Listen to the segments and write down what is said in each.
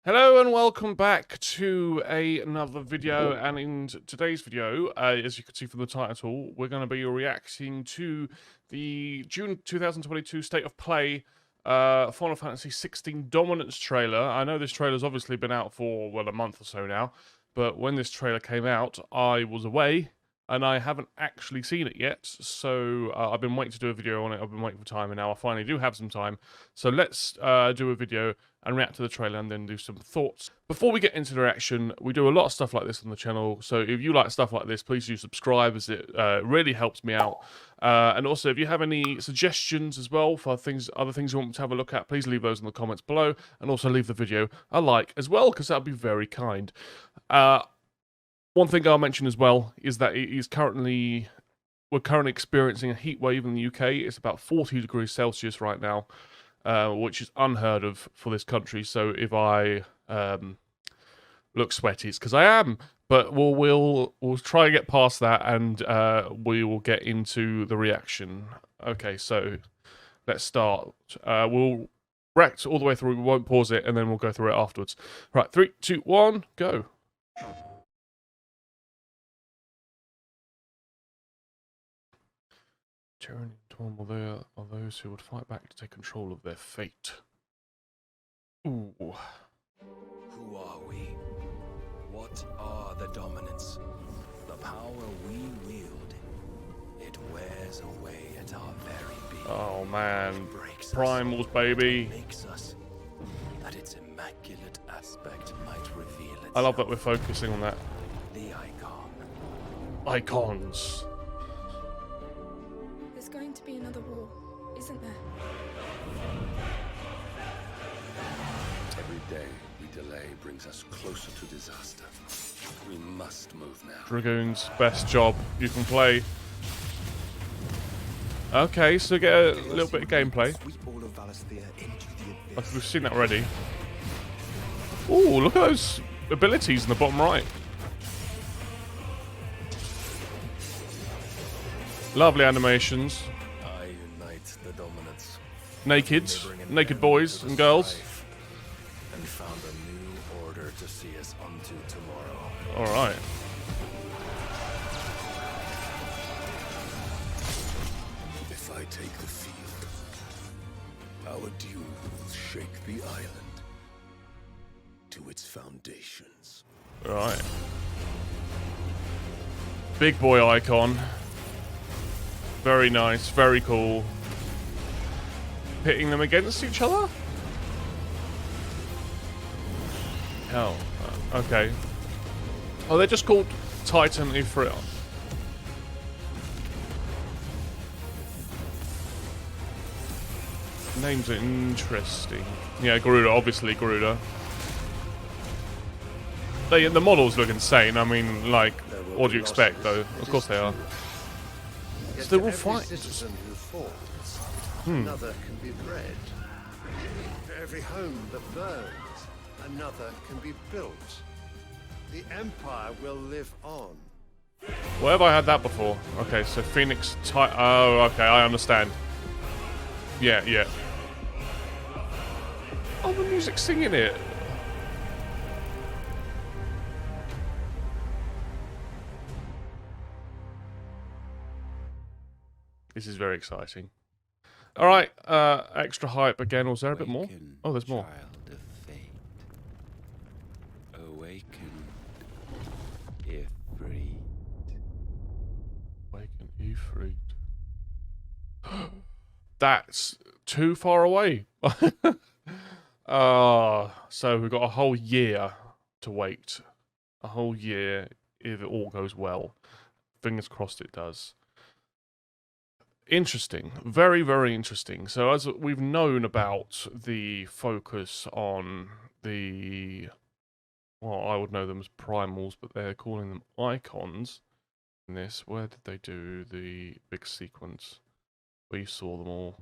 Hello and welcome back to another video, and in today's video, as you can see from the title, we're going to be reacting to the June 2022 State of Play Final Fantasy XVI Dominance trailer. I know this trailer's obviously been out for, well, a month or so now, but when this trailer came out, I was away, and I haven't actually seen it yet, so I've been waiting to do a video on it. I've been waiting for time, and now I finally do have some time, so let's do a video and react to the trailer and then do some thoughts. Before we get into the reaction, we do a lot of stuff like this on the channel, so if you like stuff like this, please do subscribe, as it really helps me out. And also, if you have any suggestions as well for other things you want me to have a look at, please leave those in the comments below, and also leave the video a like as well, because that would be very kind. One thing I'll mention as well is that we're currently experiencing a heat wave in the UK. It's about 40 degrees Celsius right now, which is unheard of for this country. So if I look sweaty, it's because I am. But we'll try and get past that, and we will get into the reaction. Okay, so let's start. We'll react all the way through. We won't pause it, and then we'll go through it afterwards. Right, 3, 2, 1, go. Tyranny and Torm are those who would fight back to take control of their fate. Ooh. Who are we? What are the dominants? The power we wield, it wears away at our very being. Oh man, Breaks primals, baby. Makes us that its immaculate aspect might reveal itself. I love that we're focusing on that. The icon. Icons. There's going to be another war, isn't there? Every day we delay brings us closer to disaster. We must move now. Dragoon's best job you can play. Okay, so get a little bit of gameplay. We've seen that already. Ooh, look at those abilities in the bottom right. Lovely animations. I unite the dominants. Naked boys and girls. And found a new order to see us unto tomorrow. All right. If I take the field, our duel will shake the island to its foundations. All right. Big boy icon. Very nice, very cool. Pitting them against each other? Hell, okay. Oh, they're just called Titan Ifrit. Names are interesting. Yeah, Garuda, obviously Garuda. The models look insane. I mean, like, what do you expect, though? Of course they are. So they're all fights. Citizen who falls, another can be bred. For every home that burns, another can be built. The Empire will live on. Where have I had that before? Okay, so Phoenix oh, okay, I understand. Yeah, yeah. Oh, the music's singing it. This is very exciting. All right, extra hype again. Was there a bit more? Oh, there's more. Child of fate. Awaken, Ifrit. Awaken Ifrit. That's too far away. So we've got a whole year to wait. A whole year if it all goes well. Fingers crossed it does. Interesting. Very, very interesting. So as we've known about the focus on the... Well, I would know them as primals, but they're calling them icons in this. Where did they do the big sequence? We saw them all.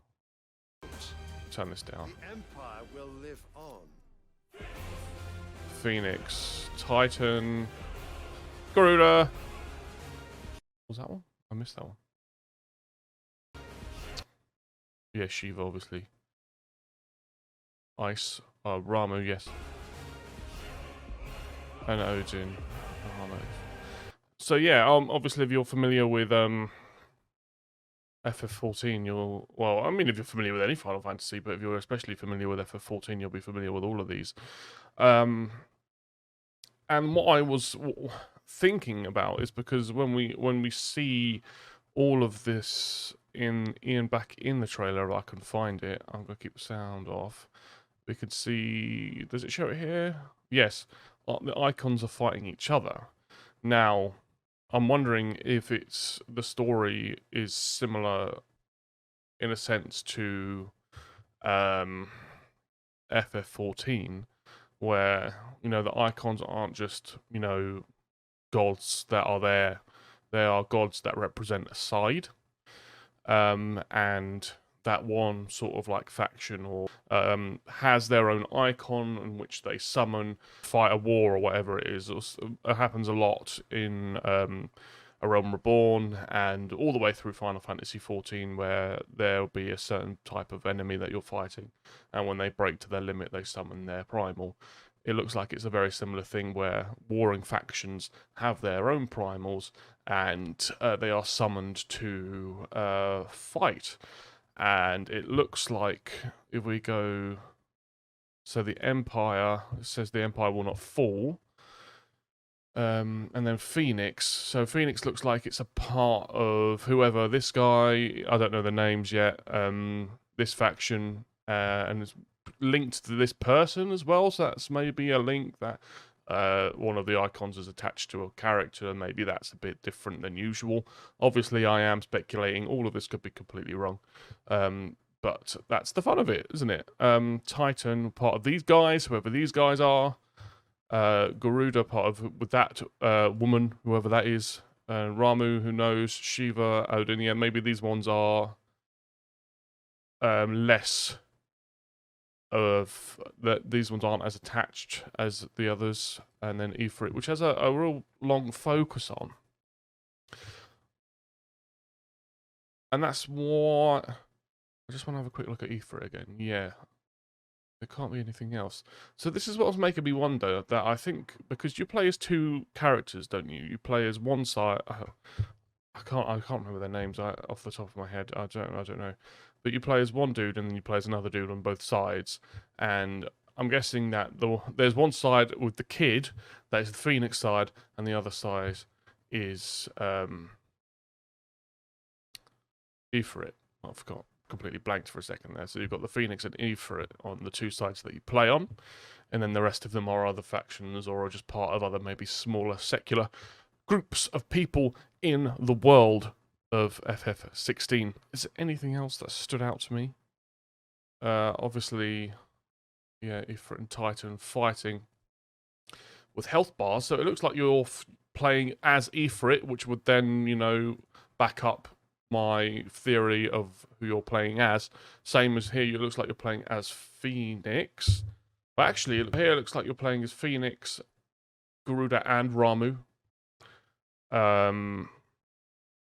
Turn this down. The Empire will live on. Phoenix, Titan, Garuda. Was that one? I missed that one. Yeah, Shiva, obviously. Ice. Ramu, yes. and Odin. Bahamut. So yeah, obviously if you're familiar with FF14, you'll, well, I mean, if you're familiar with any Final Fantasy, but if you're especially familiar with FF14, you'll be familiar with all of these. And what I was thinking about is because when we see all of this back in the trailer, if I can find it, I'm gonna keep the sound off. We could see, does it show it here? Yes, the icons are fighting each other. Now, I'm wondering if it's the story is similar in a sense to FF14, where the icons aren't just gods that are there; they are gods that represent a side, and that one sort of like faction or has their own icon in which they summon, fight a war or whatever it is. It happens a lot in A Realm Reborn and all the way through Final Fantasy XIV, where there'll be a certain type of enemy that you're fighting, and when they break to their limit, they summon their primal. It looks like it's a very similar thing where warring factions have their own primals and they are summoned to fight. And it looks like if we go, so the Empire, it says the Empire will not fall. And then Phoenix. So Phoenix looks like it's a part of whoever this guy, I don't know the names yet, this faction, and it's linked to this person as well. So that's maybe a link that one of the icons is attached to a character, and maybe that's a bit different than usual. Obviously, I am speculating. All of this could be completely wrong. But that's the fun of it, isn't it? Titan, part of these guys, whoever these guys are. Garuda, part of with that woman, whoever that is. Ramu, who knows? Shiva, Odin. Yeah, maybe these ones are less of that. These ones aren't as attached as the others. And then Ifrit, which has a real long focus on. And that's what I just want to have a quick look at Ifrit again. Yeah. There can't be anything else. So this is what was making me wonder that I think because you play as two characters, don't you? You play as one side. I can't remember their names off the top of my head. I don't know. But you play as one dude and then you play as another dude on both sides. And I'm guessing that there's one side with the kid that is the Phoenix side, and the other side is Ifrit. I forgot. Completely blanked for a second there. So you've got the Phoenix and Ifrit on the two sides that you play on, and then the rest of them are other factions or are just part of other maybe smaller secular groups of people in the world of FF16. Is there anything else that stood out to me? Obviously, yeah, Ifrit and Titan fighting with health bars, so it looks like you're playing as Ifrit, which would then, back up my theory of who you're playing as. Same as here, it looks like you're playing as Phoenix. But actually, here it looks like you're playing as Phoenix, Garuda, and Ramu.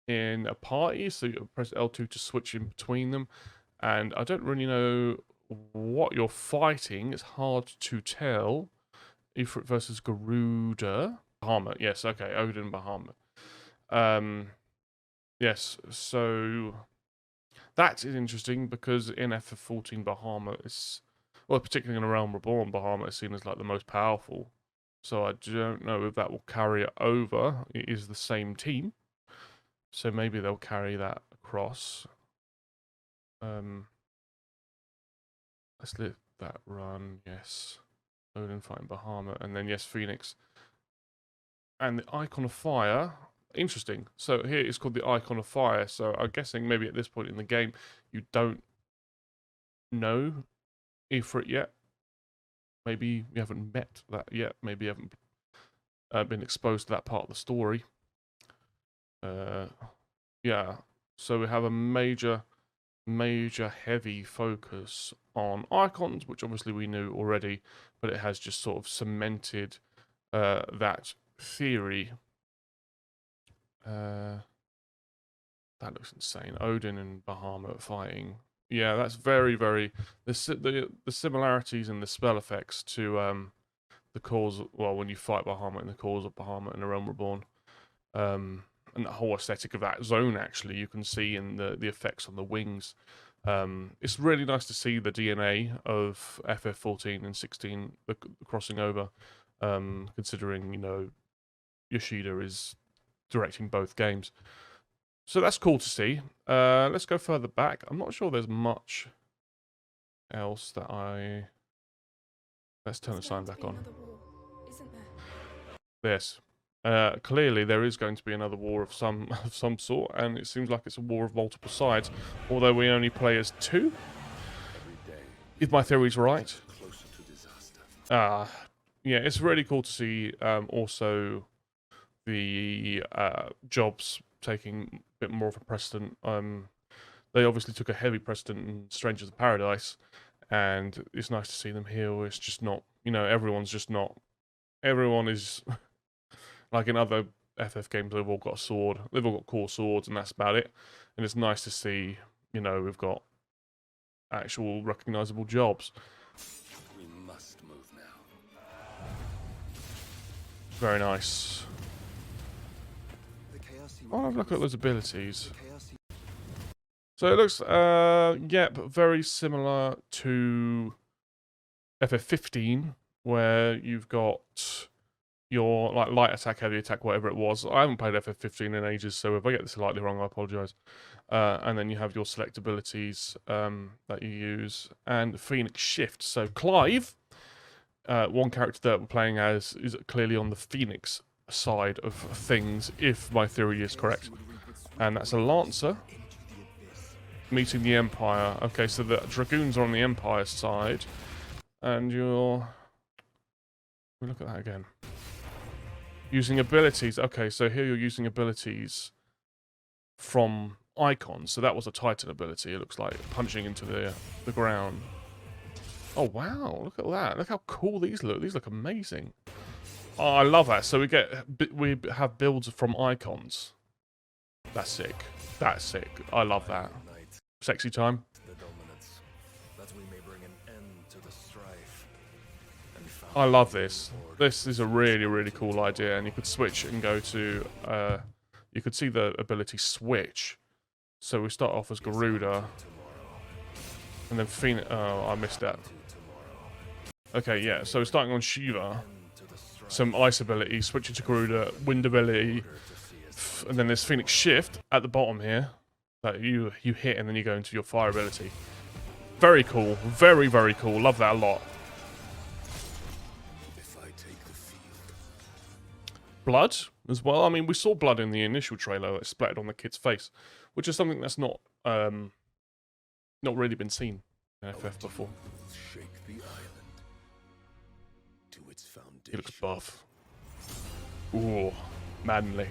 In a party, so you press L2 to switch in between them. And I don't really know what you're fighting. It's hard to tell. Ifrit versus Garuda. Bahamut, yes, okay, Odin Bahamut. Yes, so that is interesting because in FF14 Bahamut is, well, particularly in A Realm Reborn, Bahamut is seen as like the most powerful. So I don't know if that will carry it over. It is the same team, so maybe they'll carry that across. Let's let that run. Yes, Odin fighting Bahamut, and then yes, Phoenix, and the Icon of Fire. Interesting. So here it's called the Icon of Fire. So I'm guessing maybe at this point in the game you don't know Ifrit yet. Maybe you haven't met that yet. Maybe you haven't been exposed to that part of the story. Yeah. So we have a major heavy focus on icons, which obviously we knew already, but it has just sort of cemented that theory. That looks insane. Odin and Bahamut fighting. Yeah, that's very, very the similarities and the spell effects to the cause. Well, when you fight Bahamut in the cause of Bahamut in the Realm Reborn, and the whole aesthetic of that zone, actually, you can see in the effects on the wings. It's really nice to see the DNA of FF14 and 16 crossing over, considering, you know, Yoshida is directing both games. So that's cool to see. Let's go further back. I'm not sure there's much else that I... Let's turn the There's sign going to back be on. another war, isn't there? Yes. Clearly there is going to be another war of some sort, and it seems like it's a war of multiple sides, although we only play as two, if my theory's right. Yeah, it's really cool to see also the jobs taking a bit more of a precedent. They obviously took a heavy precedent in Strangers of Paradise, and it's nice to see them here where it's just not, you know, everyone is like in other FF games, they've all got a sword, they've all got core swords, and that's about it. And it's nice to see, you know, we've got actual recognizable jobs. We must move now. Very nice. I'll have a look at those abilities. So it looks, yep, very similar to FF15, where you've got your like light attack, heavy attack, whatever it was. I haven't played FF15 in ages, so if I get this slightly wrong, I apologise. And then you have your select abilities that you use, and Phoenix Shift. So Clive, one character that we're playing as, is clearly on the Phoenix side of things, if my theory is correct. And that's a Lancer meeting the Empire. Okay, so the Dragoons are on the Empire side, and you're... We'll look at that again. Using abilities. Okay, so here you're using abilities from icons. So that was a Titan ability. It looks like punching into the ground. Oh wow! Look at that. Look how cool these look. These look amazing. Oh, I love that. So we have builds from icons. That's sick. That's sick. I love that. Sexy time. I love this. This is a really, really cool idea, and you could switch and go to, you could see the ability switch. So we start off as Garuda, and then Phoenix, oh, I missed that. Okay, yeah, so we're starting on Shiva, some ice ability, switching to Garuda, wind ability, and then there's Phoenix Shift at the bottom here, that you hit, and then you go into your fire ability. Very cool, very, very cool, love that a lot. Blood as well. I mean, we saw blood in the initial trailer that splattered on the kid's face, which is something that's not really been seen in FF before. He looks buff. Ooh, manly.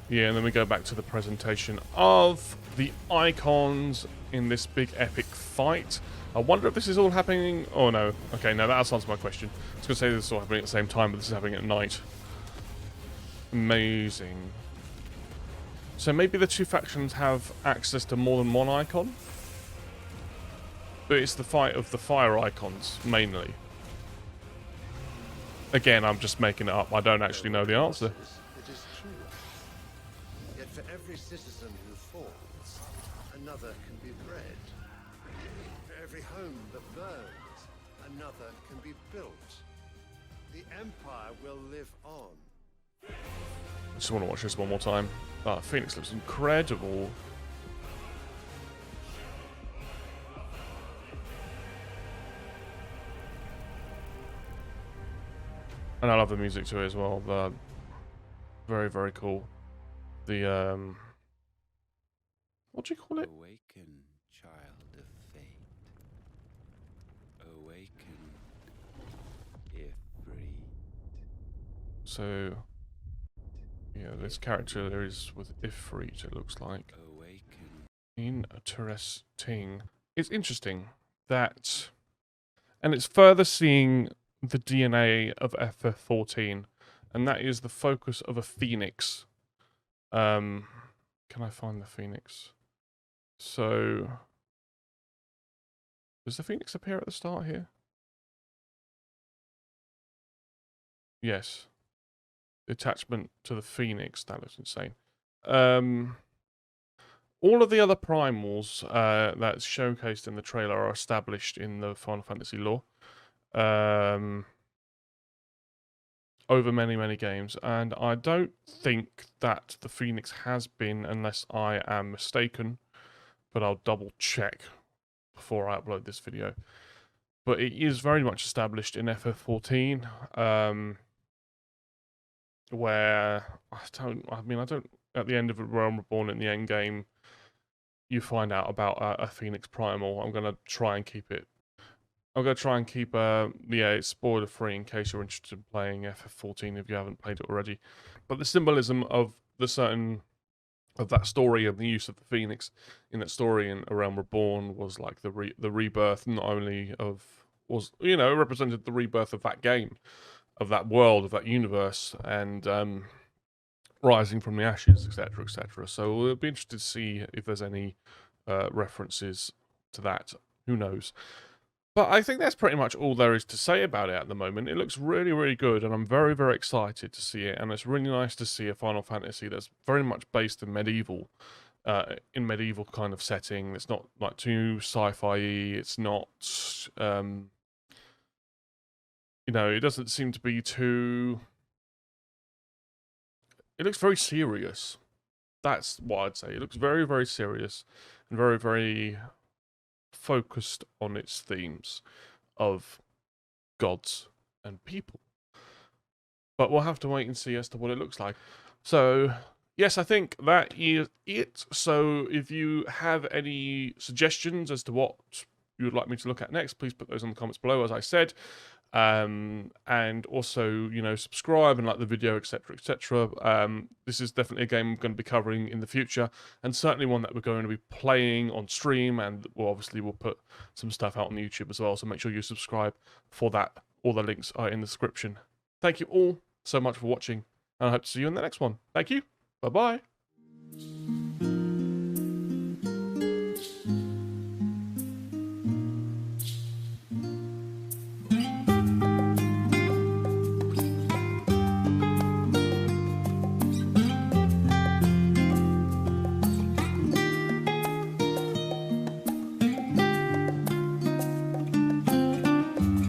Yeah, and then we go back to the presentation of the icons in this big epic fight. I wonder if this is all happening... Oh, no. Okay, no, that answers my question. I was going to say this is all happening at the same time, but this is happening at night. Amazing. So maybe the two factions have access to more than one icon? But it's the fight of the fire icons, mainly. Again, I'm just making it up. I don't actually know the answer. It is true. Yet for every citizen who falls, another can be bred. For every home that burns, another can be built. The Empire will live on. I just want to watch this one more time. Phoenix looks incredible. And I love the music too as well. Very, very cool. The what do you call it? Awaken, child of fate. Awaken, Ifrit. So yeah, this character there is with Ifrit, it looks like. Awaken. Interesting. It's interesting that, and it's further seeing the DNA of FF14, and that is the focus of a phoenix. Can I find the phoenix? So, does the phoenix appear at the start here? Yes. The attachment to the Phoenix. That looks insane. All of the other primals that's showcased in the trailer are established in the Final Fantasy lore. Over many, many games. And I don't think that the Phoenix has been, unless I am mistaken. But I'll double check before I upload this video. But it is very much established in FF14. Where at the end of Realm Reborn in the end game, you find out about a Phoenix Primal. I'm gonna try and keep it. I'm gonna try and keep it's spoiler free in case you're interested in playing FF14 if you haven't played it already. But the symbolism of that story and the use of the Phoenix in that story in A Realm Reborn was like the rebirth, not only it represented the rebirth of that game, of that world, of that universe, and rising from the ashes, etc., etc. So we'll be interested to see if there's any references to that. Who knows? But I think that's pretty much all there is to say about it at the moment. It looks really, really good, and I'm very, very excited to see it. And it's really nice to see a Final Fantasy that's very much based in medieval kind of setting. It's not like too sci-fi-y. It's not, it doesn't seem to be too. It looks very serious. That's what I'd say. It looks very, very serious and very, very focused on its themes of gods and people. But we'll have to wait and see as to what it looks like. So, yes, I think that is it. So, if you have any suggestions as to what you would like me to look at next, please put those in the comments below, as I said. And also, subscribe and like the video, etc., etc. This is definitely a game I'm going to be covering in the future, and certainly one that we're going to be playing on stream, and we'll put some stuff out on YouTube as well, so make sure you subscribe for that. All the links are in the description. Thank you all so much for watching, and I hope to see you in the next one. Thank you. Bye-bye.